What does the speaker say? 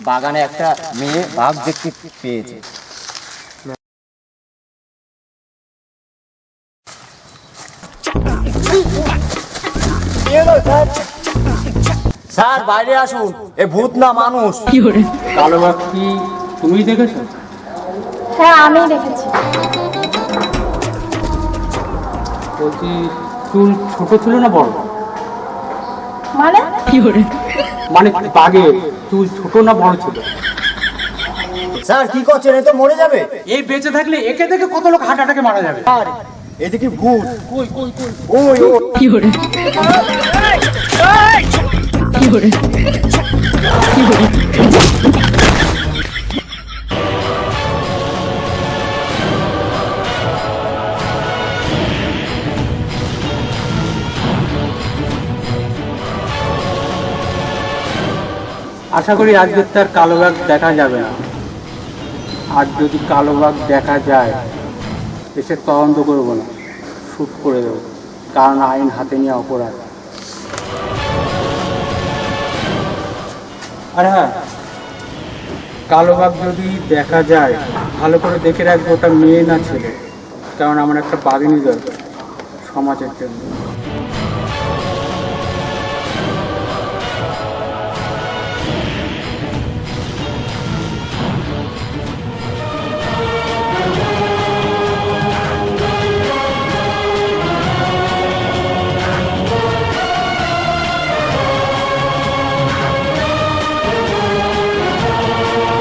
বাগানে একটা মেয়ে বাঘ দেখতে পেয়েছে। স্যার বাইরে আসুন, এ ভূত না মানুষ। কালো বাঘ কি তুমি দেখেছো? হ্যাঁ আমি দেখেছি। বলছি চুল ছোট ছিল না বড়? মানে মানে বাঘের চুল ছোট না বড় ছিল? স্যার কি করছেন, এ তো মরে যাবে। এই বেঁচে থাকলে একে দেখে কত লোক হার্ট অ্যাটাকে মারা যাবে। স্যার এতে কি ভূত? কই কই কই ওই ও আশা করি আজকে তার কালো বাঘ দেখা যাবে না। আর যদি কালো বাঘ দেখা যায় এসে তদন্ত করবো না, শুট করে দেবো, কারণ আইন হাতে নিয়ে অপরাধ। আর হ্যাঁ, কালো বাঘ যদি দেখা যায় ভালো করে দেখে রাখবো ওটা মেয়ে না ছেলে, কারণ আমার একটা বাঘিনী দরকার সমাজের জন্য।